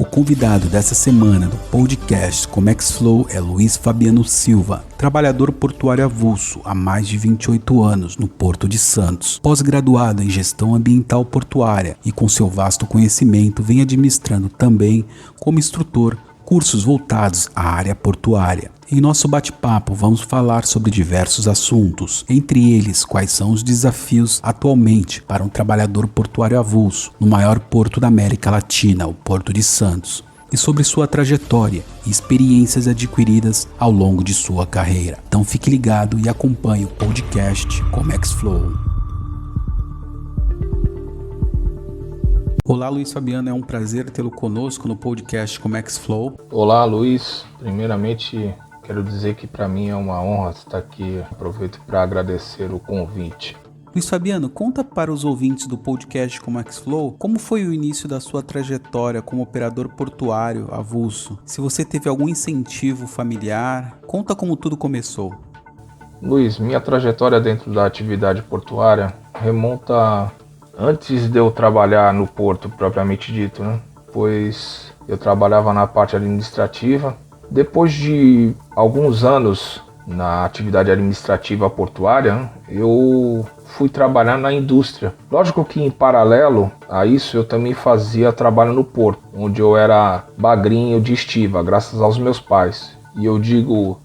O convidado dessa semana do podcast Comex Flow é Luiz Fabiano Silva, trabalhador portuário avulso há mais de 28 anos no Porto de Santos. Pós-graduado em Gestão Ambiental Portuária e com seu vasto conhecimento vem administrando também, como instrutor, cursos voltados à área portuária. Em nosso bate-papo vamos falar sobre diversos assuntos, entre eles quais são os desafios atualmente para um trabalhador portuário avulso no maior porto da América Latina, o Porto de Santos, e sobre sua trajetória e experiências adquiridas ao longo de sua carreira. Então fique ligado e acompanhe o podcast Comex Flow. Olá, Luiz Fabiano, é um prazer tê-lo conosco no podcast Comex Flow. Olá, Luiz. Primeiramente, quero dizer que para mim é uma honra estar aqui. Aproveito para agradecer o convite. Luiz Fabiano, conta para os ouvintes do podcast Comex Flow como foi o início da sua trajetória como operador portuário avulso. Se você teve algum incentivo familiar, conta como tudo começou. Luiz, minha trajetória dentro da atividade portuária remonta antes de eu trabalhar no porto propriamente dito, né? Pois eu trabalhava na parte administrativa. Depois de alguns anos na atividade administrativa portuária, eu fui trabalhar na indústria. Lógico que em paralelo a isso eu também fazia trabalho no porto, onde eu era bagrinho de estiva, graças aos meus pais. E eu digo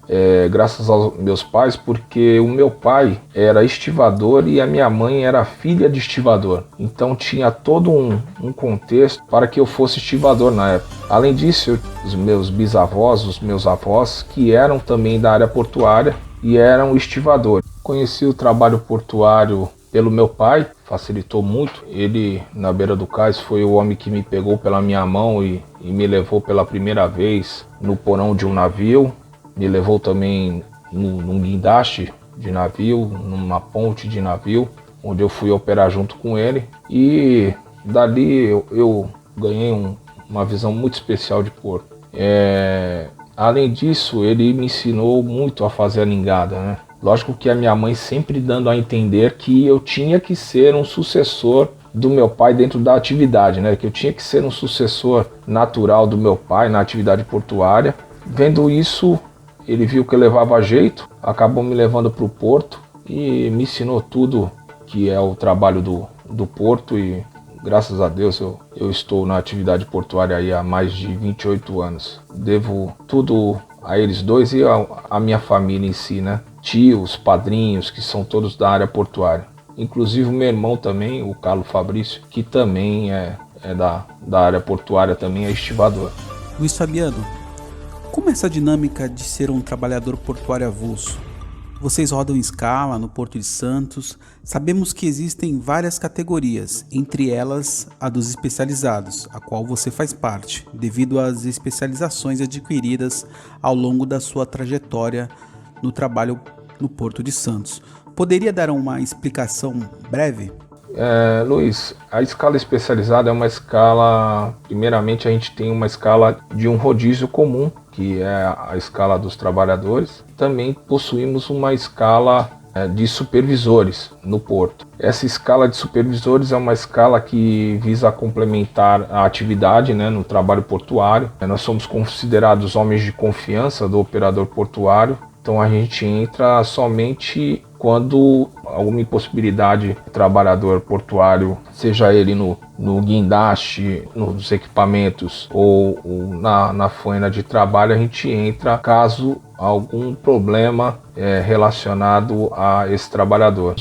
graças aos meus pais porque o meu pai era estivador e a minha mãe era filha de estivador. Então tinha todo um contexto para que eu fosse estivador na época. Além disso, os meus bisavós, os meus avós, que eram também da área portuária e eram estivadores. Conheci o trabalho portuário pelo meu pai, facilitou muito. Ele, na beira do cais, foi o homem que me pegou pela minha mão e me levou pela primeira vez no porão de um navio. Me levou também num guindaste de navio, numa ponte de navio, onde eu fui operar junto com ele. E dali eu ganhei uma visão muito especial de porto. Além disso, ele me ensinou muito a fazer a lingada, né? Lógico que a minha mãe sempre dando a entender que eu tinha que ser um sucessor do meu pai dentro da atividade, né? Que eu tinha que ser um sucessor natural do meu pai na atividade portuária. Vendo isso, ele viu que eu levava jeito, acabou me levando para o porto e me ensinou tudo que é o trabalho do porto e graças a Deus eu estou na atividade portuária aí há mais de 28 anos. Devo tudo a eles dois e a minha família em si, né? Tios, padrinhos, que são todos da área portuária. Inclusive o meu irmão também, o Carlos Fabrício, que também é da área portuária, também é estivador. Luiz Fabiano, como é essa dinâmica de ser um trabalhador portuário avulso? Vocês rodam em escala no Porto de Santos. Sabemos que existem várias categorias, entre elas a dos especializados, a qual você faz parte, devido às especializações adquiridas ao longo da sua trajetória no trabalho no Porto de Santos. Poderia dar uma explicação breve? Luiz, a escala especializada é uma escala, primeiramente a gente tem uma escala de um rodízio comum, que é a escala dos trabalhadores. Também possuímos uma escala de supervisores no porto. Essa escala de supervisores é uma escala que visa complementar a atividade, né, no trabalho portuário. Nós somos considerados homens de confiança do operador portuário, então a gente entra somente quando alguma impossibilidade do trabalhador portuário, seja ele no guindaste, nos equipamentos ou na faina de trabalho, a gente entra caso algum problema relacionado a esse trabalhador.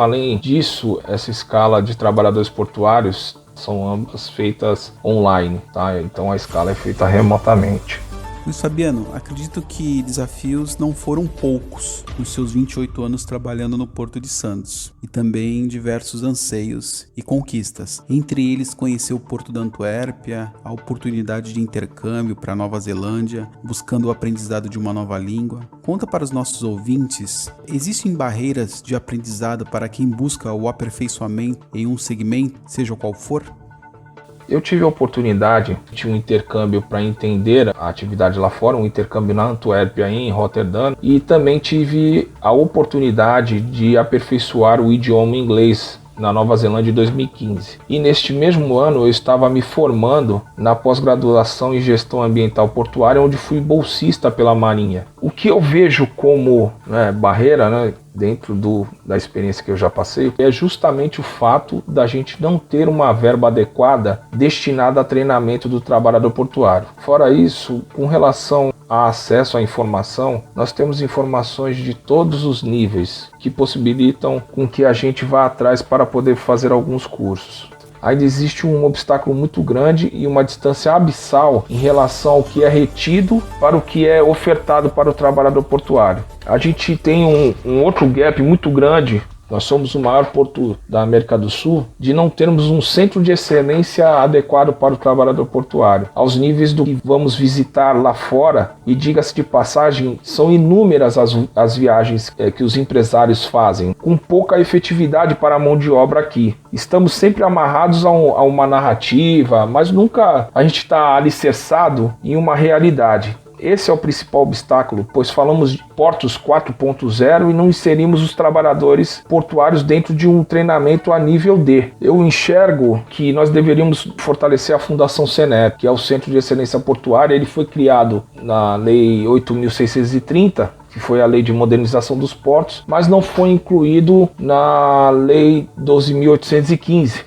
Além disso, essa escala de trabalhadores portuários são ambas feitas online, tá? Então a escala é feita remotamente. Luiz Fabiano, acredito que desafios não foram poucos nos seus 28 anos trabalhando no Porto de Santos e também diversos anseios e conquistas. Entre eles, conhecer o Porto da Antuérpia, a oportunidade de intercâmbio para Nova Zelândia, buscando o aprendizado de uma nova língua. Conta para os nossos ouvintes, existem barreiras de aprendizado para quem busca o aperfeiçoamento em um segmento, seja qual for? Eu tive a oportunidade de um intercâmbio para entender a atividade lá fora, um intercâmbio na Antuérpia e em Roterdã, e também tive a oportunidade de aperfeiçoar o idioma inglês na Nova Zelândia em 2015. E neste mesmo ano eu estava me formando na pós-graduação em gestão ambiental portuária, onde fui bolsista pela Marinha. O que eu vejo como barreira, dentro da experiência que eu já passei, é justamente o fato da gente não ter uma verba adequada destinada a treinamento do trabalhador portuário. Fora isso, com relação a acesso à informação, nós temos informações de todos os níveis que possibilitam com que a gente vá atrás para poder fazer alguns cursos. Ainda existe um obstáculo muito grande e uma distância abissal em relação ao que é retido para o que é ofertado para o trabalhador portuário. A gente tem um outro gap muito grande. Nós somos o maior porto da América do Sul, de não termos um centro de excelência adequado para o trabalhador portuário, aos níveis do que vamos visitar lá fora. E diga-se de passagem, são inúmeras as viagens que os empresários fazem, com pouca efetividade para a mão de obra aqui. Estamos sempre amarrados a uma narrativa, mas nunca a gente está alicerçado em uma realidade. Esse é o principal obstáculo, pois falamos de portos 4.0 e não inserimos os trabalhadores portuários dentro de um treinamento a nível D. Eu enxergo que nós deveríamos fortalecer a Fundação Senep, que é o Centro de Excelência Portuária. Ele foi criado na Lei 8.630, que foi a Lei de Modernização dos Portos, mas não foi incluído na Lei 12.815.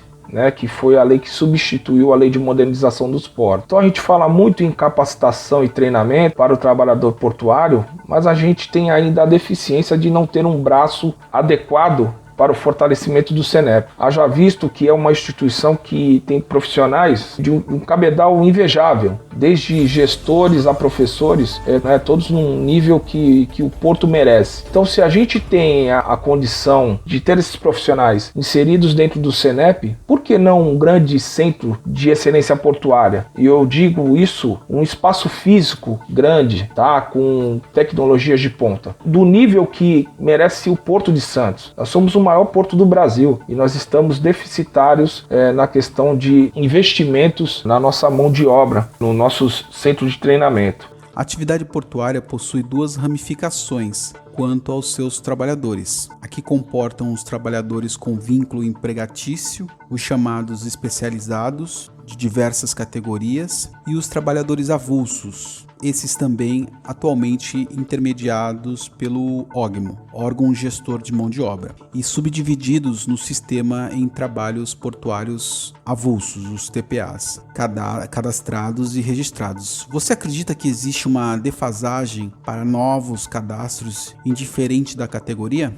Que foi a lei que substituiu a Lei de Modernização dos Portos. Então a gente fala muito em capacitação e treinamento para o trabalhador portuário, mas a gente tem ainda a deficiência de não ter um braço adequado para o fortalecimento do Senep. Haja visto que é uma instituição que tem profissionais de um cabedal invejável, desde gestores a professores, todos num nível que o Porto merece. Então, se a gente tem a condição de ter esses profissionais inseridos dentro do Senep, por que não um grande centro de excelência portuária? E eu digo isso, um espaço físico grande, com tecnologias de ponta, do nível que merece o Porto de Santos. Nós somos o maior porto do Brasil e nós estamos deficitários na questão de investimentos na nossa mão de obra, no nosso centro de treinamento. A atividade portuária possui duas ramificações quanto aos seus trabalhadores. Aqui comportam os trabalhadores com vínculo empregatício, os chamados especializados, de diversas categorias, e os trabalhadores avulsos, esses também atualmente intermediados pelo OGMO, órgão gestor de mão de obra, e subdivididos no sistema em trabalhos portuários avulsos, os TPAs, cadastrados e registrados. Você acredita que existe uma defasagem para novos cadastros indiferente da categoria?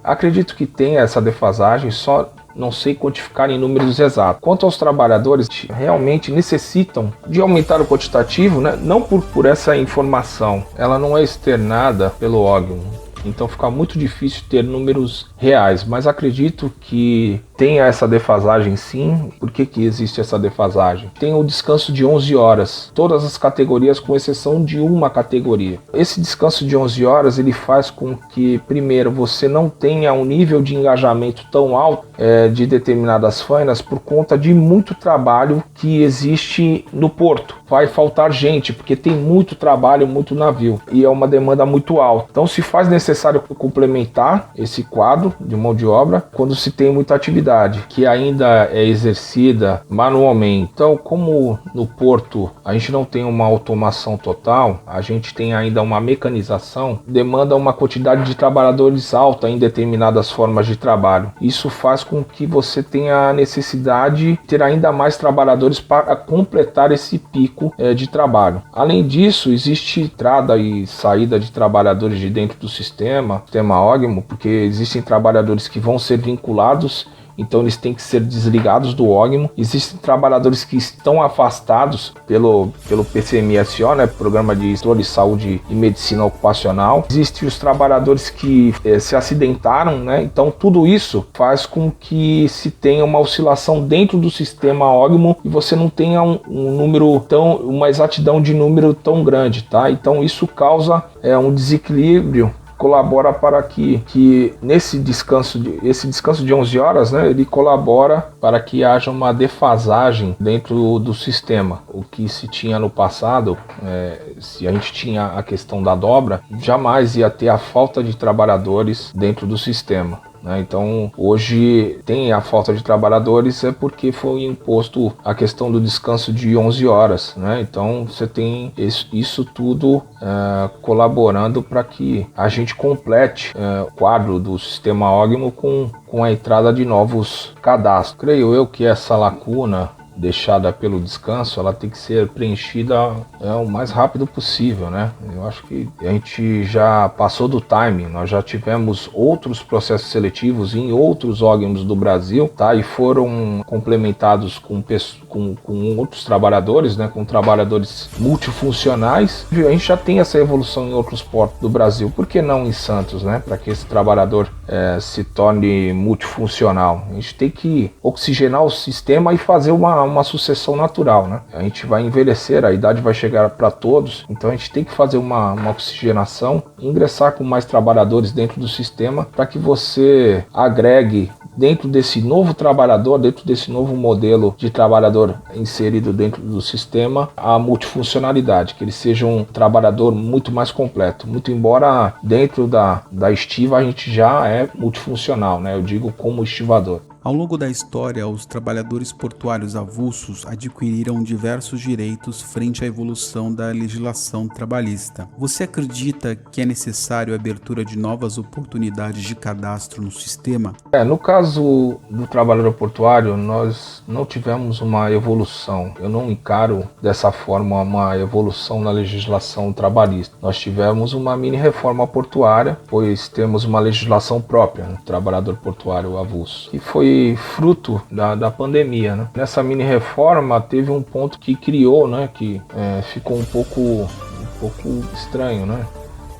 Acredito que tenha essa defasagem, só não sei quantificar em números exatos. Quanto aos trabalhadores, realmente necessitam de aumentar o quantitativo, não por essa informação. Ela não é externada pelo órgão, então fica muito difícil ter números reais, mas acredito que tenha essa defasagem sim. Por que existe essa defasagem? Tem o descanso de 11 horas, todas as categorias com exceção de uma categoria. Esse descanso de 11 horas ele faz com que, primeiro, você não tenha um nível de engajamento tão alto de determinadas faenas por conta de muito trabalho que existe no porto. Vai faltar gente, porque tem muito trabalho, muito navio, e é uma demanda muito alta. Então se faz necessário complementar esse quadro de mão de obra quando se tem muita atividade, que ainda é exercida manualmente. Então, como no porto a gente não tem uma automação total, a gente tem ainda uma mecanização, demanda uma quantidade de trabalhadores alta em determinadas formas de trabalho. Isso faz com que você tenha a necessidade de ter ainda mais trabalhadores para completar esse pico de trabalho. Além disso, existe entrada e saída de trabalhadores de dentro do sistema OGMO, porque existem trabalhadores que vão ser vinculados, então eles têm que ser desligados do OGMO. Existem trabalhadores que estão afastados pelo PCMSO, Programa de Controle de Saúde e Medicina Ocupacional. Existem os trabalhadores que se acidentaram, Então tudo isso faz com que se tenha uma oscilação dentro do sistema OGMO e você não tenha uma exatidão de número tão grande, Então isso causa um desequilíbrio, colabora para que esse descanso de 11 horas, ele colabora para que haja uma defasagem dentro do sistema. O que se tinha no passado, se a gente tinha a questão da dobra, jamais ia ter a falta de trabalhadores dentro do sistema. né? Então hoje tem a falta de trabalhadores porque foi imposto a questão do descanso de 11 horas, né? Então você tem isso tudo colaborando para que a gente complete o quadro do sistema OGMO com a entrada de novos cadastros. Creio eu que essa lacuna deixada pelo descanso, ela tem que ser preenchida o mais rápido possível, né? Eu acho que a gente já passou do time, nós já tivemos outros processos seletivos em outros órgãos do Brasil, tá? E foram complementados com outros trabalhadores, né? Com trabalhadores multifuncionais. A gente já tem essa evolução em outros portos do Brasil, por que não em Santos, né? Para que esse trabalhador se torne multifuncional. A gente tem que oxigenar o sistema e fazer uma sucessão natural, né? A gente vai envelhecer, a idade vai chegar para todos, então a gente tem que fazer uma oxigenação, ingressar com mais trabalhadores dentro do sistema para que você agregue dentro desse novo trabalhador, dentro desse novo modelo de trabalhador inserido dentro do sistema, a multifuncionalidade, que ele seja um trabalhador muito mais completo. Muito embora dentro da estiva a gente já é multifuncional, né? Eu digo como estivador. Ao longo da história, os trabalhadores portuários avulsos adquiriram diversos direitos frente à evolução da legislação trabalhista. Você acredita que é necessário a abertura de novas oportunidades de cadastro no sistema? No caso do trabalhador portuário, nós não tivemos uma evolução. Eu não encaro dessa forma uma evolução na legislação trabalhista. Nós tivemos uma mini reforma portuária, pois temos uma legislação própria, no trabalhador portuário avulso, que foi fruto da pandemia, né? Nessa mini reforma teve um ponto que criou, né, que ficou um pouco estranho, né?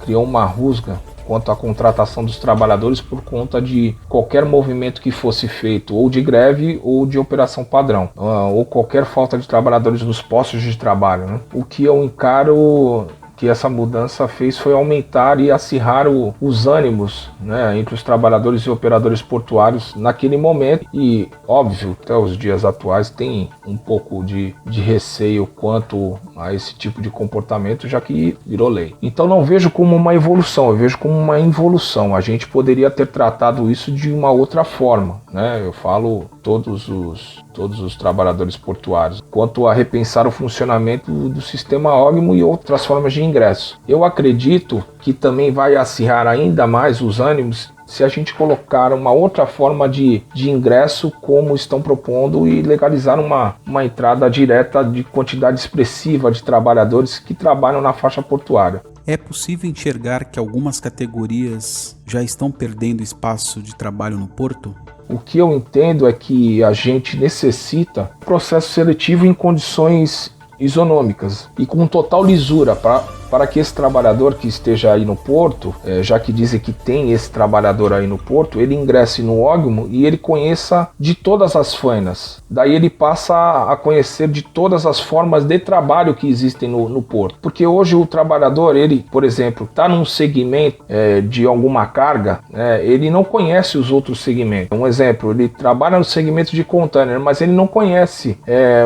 Criou uma rusga quanto à contratação dos trabalhadores por conta de qualquer movimento que fosse feito, ou de greve ou de operação padrão, ou qualquer falta de trabalhadores nos postos de trabalho, né? O que eu encaro que essa mudança fez foi aumentar e acirrar os ânimos, né, entre os trabalhadores e operadores portuários naquele momento. E, óbvio, até os dias atuais tem um pouco de receio quanto a esse tipo de comportamento, já que virou lei. Então não vejo como uma evolução, eu vejo como uma involução. A gente poderia ter tratado isso de uma outra forma, né? Eu falo todos os trabalhadores portuários, quanto a repensar o funcionamento do sistema OGMO e outras formas de ingresso. Eu acredito que também vai acirrar ainda mais os ânimos se a gente colocar uma outra forma de ingresso, como estão propondo, e legalizar uma entrada direta de quantidade expressiva de trabalhadores que trabalham na faixa portuária. É possível enxergar que algumas categorias já estão perdendo espaço de trabalho no porto? O que eu entendo é que a gente necessita de processo seletivo em condições isonômicas e com total lisura para que esse trabalhador que esteja aí no porto, já que dizem que tem esse trabalhador aí no porto, ele ingresse no OGMO e ele conheça de todas as fainas. Daí ele passa a conhecer de todas as formas de trabalho que existem no porto. Porque hoje o trabalhador, ele, por exemplo, está num segmento de alguma carga, ele não conhece os outros segmentos. Um exemplo, ele trabalha no segmento de container, mas ele não conhece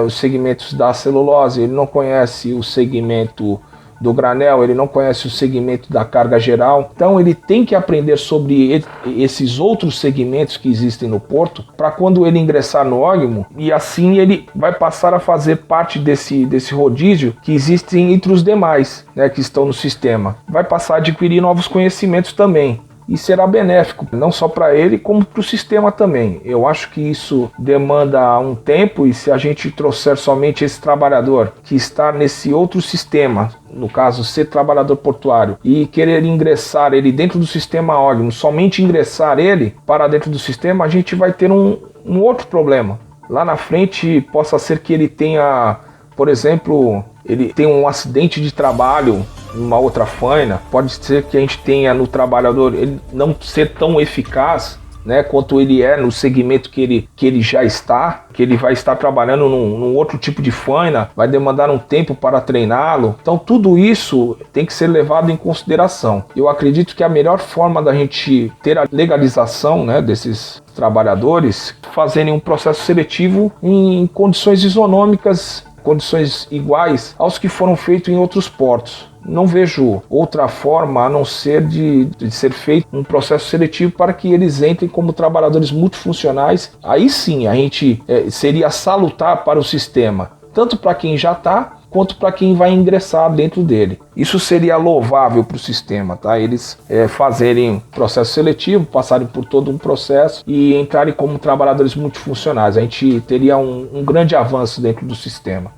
os segmentos da celulose, ele não conhece o segmento do granel, ele não conhece o segmento da carga geral. Então ele tem que aprender sobre esses outros segmentos que existem no porto, para quando ele ingressar no OGMO, e assim ele vai passar a fazer parte desse rodízio que existe entre os demais, né, que estão no sistema. Vai passar a adquirir novos conhecimentos também. E será benéfico, não só para ele, como para o sistema também. Eu acho que isso demanda um tempo, e se a gente trouxer somente esse trabalhador que está nesse outro sistema, no caso ser trabalhador portuário, e querer ingressar ele dentro do sistema OGMO, somente ingressar ele para dentro do sistema, a gente vai ter um outro problema. Lá na frente possa ser que ele tenha, por exemplo, ele tem um acidente de trabalho numa outra faina, pode ser que a gente tenha no trabalhador ele não ser tão eficaz, né, quanto ele é no segmento que ele já está, que ele vai estar trabalhando num outro tipo de faina, vai demandar um tempo para treiná-lo. Então tudo isso tem que ser levado em consideração. Eu acredito que a melhor forma da gente ter a legalização, né, desses trabalhadores, fazerem um processo seletivo em condições isonômicas condições iguais aos que foram feitos em outros portos. Não vejo outra forma a não ser de ser feito um processo seletivo para que eles entrem como trabalhadores multifuncionais. Aí sim a gente seria salutar para o sistema, tanto para quem já está, quanto para quem vai ingressar dentro dele. Isso seria louvável para o sistema, tá? Eles fazerem processo seletivo, passarem por todo um processo e entrarem como trabalhadores multifuncionais. A gente teria um grande avanço dentro do sistema.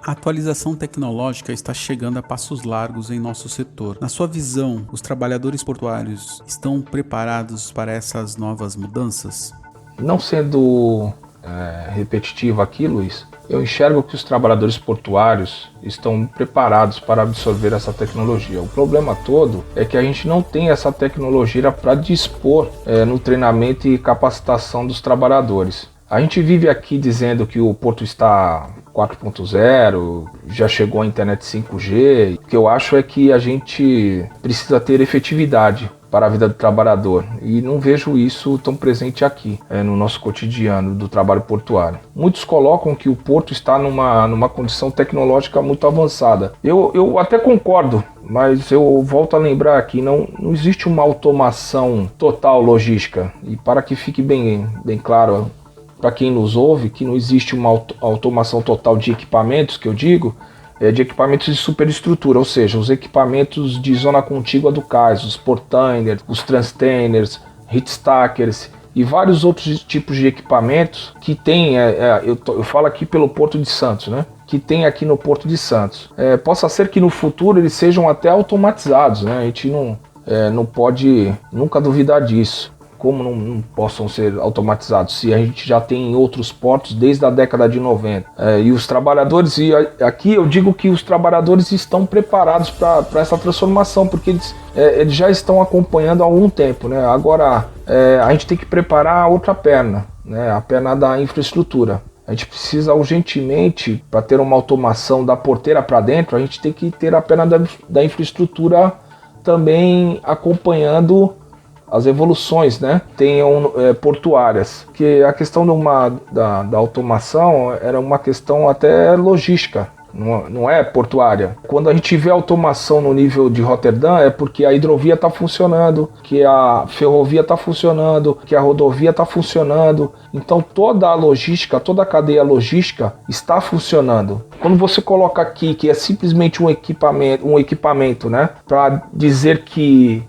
A atualização tecnológica está chegando a passos largos em nosso setor. Na sua visão, os trabalhadores portuários estão preparados para essas novas mudanças? Não sendo repetitivo aqui, Luiz, eu enxergo que os trabalhadores portuários estão preparados para absorver essa tecnologia. O problema todo é que a gente não tem essa tecnologia para dispor no treinamento e capacitação dos trabalhadores. A gente vive aqui dizendo que o porto está 4.0, já chegou a internet 5G. O que eu acho é que a gente precisa ter efetividade para a vida do trabalhador e não vejo isso tão presente aqui no nosso cotidiano do trabalho portuário. Muitos colocam que o porto está numa condição tecnológica muito avançada. Eu até concordo, mas eu volto a lembrar que não existe uma automação total logística. E para que fique bem claro para quem nos ouve, que não existe uma automação total de equipamentos, que eu digo, de equipamentos de superestrutura, ou seja, os equipamentos de zona contígua do cais, os portainers, os transtainers, heat stackers e vários outros tipos de equipamentos que tem, eu falo aqui pelo Porto de Santos, né? Que tem aqui no Porto de Santos. Possa ser que no futuro eles sejam até automatizados, né? A gente não pode nunca duvidar disso. Como não possam ser automatizados se a gente já tem em outros portos desde a década de 90. E os trabalhadores, e aqui eu digo que os trabalhadores estão preparados para essa transformação, porque eles já estão acompanhando há algum tempo, né? Agora a gente tem que preparar a outra perna, né? A perna da infraestrutura. A gente precisa urgentemente, para ter uma automação da porteira para dentro, a gente tem que ter a perna da infraestrutura também acompanhando as evoluções, né, tenham portuárias, que a questão da automação era uma questão até logística, não é portuária. Quando a gente vê automação no nível de Roterdã é porque a hidrovia está funcionando, que a ferrovia está funcionando, que a rodovia está funcionando, então toda a logística, toda a cadeia logística está funcionando. Quando você coloca aqui que é simplesmente um equipamento, né, para dizer que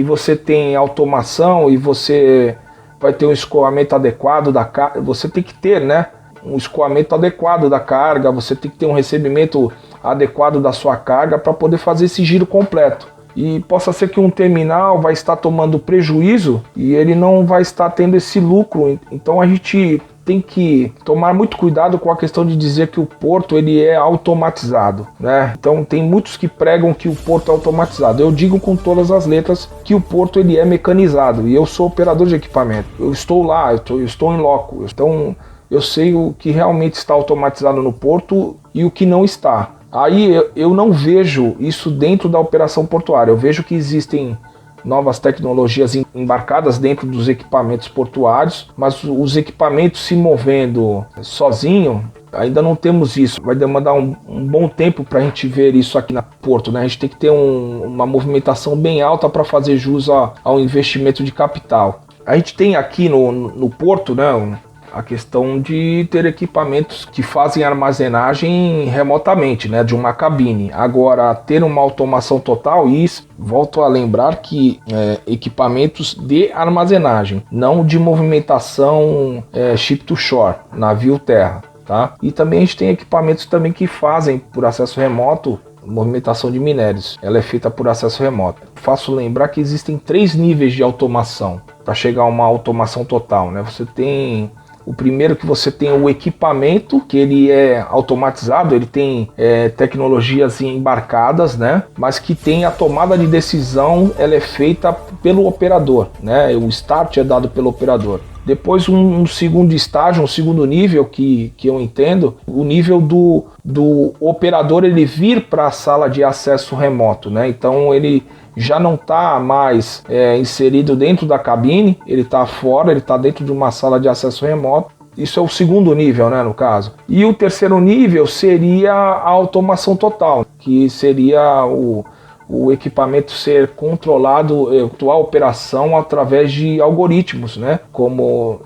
você tem automação e você vai ter um escoamento adequado da carga, você tem que ter, né, um escoamento adequado da carga, você tem que ter um recebimento adequado da sua carga para poder fazer esse giro completo. E possa ser que um terminal vai estar tomando prejuízo e ele não vai estar tendo esse lucro. Então a gente tem que tomar muito cuidado com a questão de dizer que o porto ele é automatizado, né? Então tem muitos que pregam que o porto é automatizado. Eu digo com todas as letras que o porto ele é mecanizado e eu sou operador de equipamento. Eu estou lá, eu estou em loco. Então eu sei o que realmente está automatizado no porto e o que não está. Aí eu não vejo isso dentro da operação portuária. Eu vejo que existem novas tecnologias embarcadas dentro dos equipamentos portuários, mas os equipamentos se movendo sozinho, ainda não temos isso. Vai demandar um bom tempo para a gente ver isso aqui no porto, né? A gente tem que ter uma movimentação bem alta para fazer jus ao investimento de capital. A gente tem aqui no porto, né, a questão de ter equipamentos que fazem armazenagem remotamente, né, de uma cabine. Agora, ter uma automação total, e volto a lembrar que equipamentos de armazenagem, não de movimentação ship to shore, navio terra, tá? E também a gente tem equipamentos também que fazem por acesso remoto movimentação de minérios. Ela é feita por acesso remoto. Faço lembrar que existem 3 níveis de automação para chegar a uma automação total, né? Você tem o primeiro, que você tem o equipamento, que ele é automatizado, ele tem tecnologias embarcadas, né? Mas que tem a tomada de decisão, ela é feita pelo operador, né? O start é dado pelo operador. Depois um segundo estágio, um segundo nível que eu entendo, o nível do operador ele vir para a sala de acesso remoto, né? Então ele já não está mais inserido dentro da cabine, ele está fora, ele está dentro de uma sala de acesso remoto. Isso é o segundo nível, né, no caso. E o terceiro nível seria a automação total, que seria o equipamento ser controlado, a operação através de algoritmos, né? Como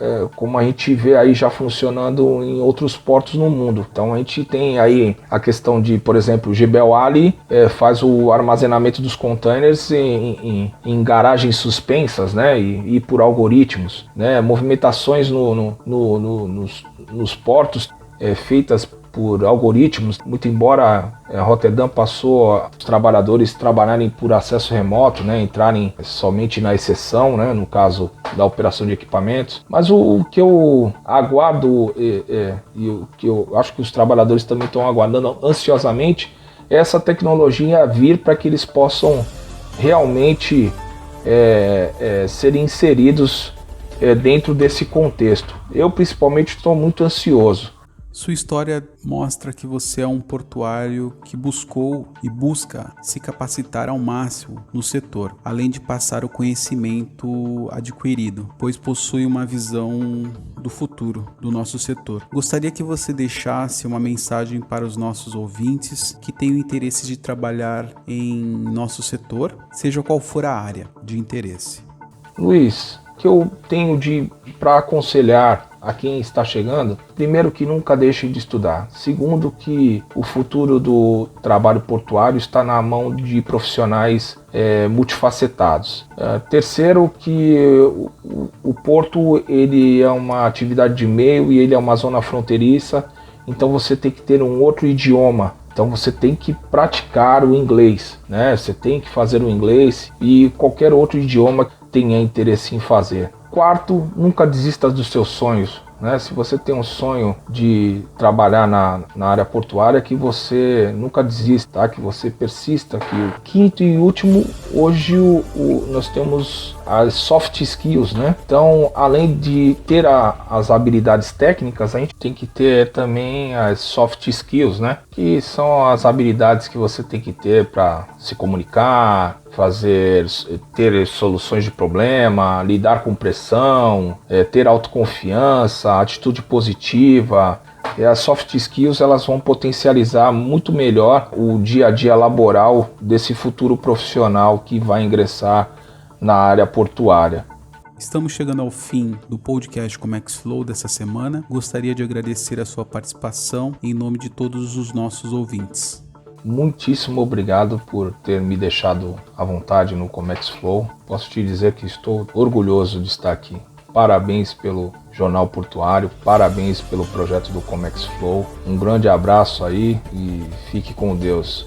a gente vê aí já funcionando em outros portos no mundo. Então a gente tem aí a questão de, por exemplo, o Jebel Ali faz o armazenamento dos containers em garagens suspensas, né? E por algoritmos, né? Movimentações nos portos feitas por algoritmos, muito embora Rotterdam passou os trabalhadores trabalharem por acesso remoto, né, entrarem somente na exceção, né, no caso da operação de equipamentos. Mas o que eu aguardo e o que eu acho que os trabalhadores também estão aguardando ansiosamente é essa tecnologia vir para que eles possam realmente serem inseridos dentro desse contexto. Eu principalmente estou muito ansioso. Sua história mostra que você é um portuário que buscou e busca se capacitar ao máximo no setor, além de passar o conhecimento adquirido, pois possui uma visão do futuro do nosso setor. Gostaria que você deixasse uma mensagem para os nossos ouvintes que têm o interesse de trabalhar em nosso setor, seja qual for a área de interesse. Luiz, o que eu tenho para aconselhar a quem está chegando, primeiro, que nunca deixem de estudar. Segundo, que o futuro do trabalho portuário está na mão de profissionais multifacetados. Terceiro, que o porto ele é uma atividade de meio e ele é uma zona fronteiriça, então você tem que ter um outro idioma. Então você tem que praticar o inglês, né? Você tem que fazer o inglês e qualquer outro idioma que tenha interesse em fazer. Quarto, nunca desista dos seus sonhos, né? Se você tem um sonho de trabalhar na área portuária, que você nunca desista, tá? Que você persista. Quinto e último, hoje nós temos as soft skills, né? Então, além de ter as habilidades técnicas, a gente tem que ter também as soft skills, né? Que são as habilidades que você tem que ter para se comunicar, ter soluções de problema, lidar com pressão, ter autoconfiança, atitude positiva. E as soft skills elas vão potencializar muito melhor o dia a dia laboral desse futuro profissional que vai ingressar na área portuária. Estamos chegando ao fim do podcast Comex Flow dessa semana. Gostaria de agradecer a sua participação em nome de todos os nossos ouvintes. Muitíssimo obrigado por ter me deixado à vontade no Comex Flow. Posso te dizer que estou orgulhoso de estar aqui. Parabéns pelo Jornal Portuário, parabéns pelo projeto do Comex Flow. Um grande abraço aí e fique com Deus.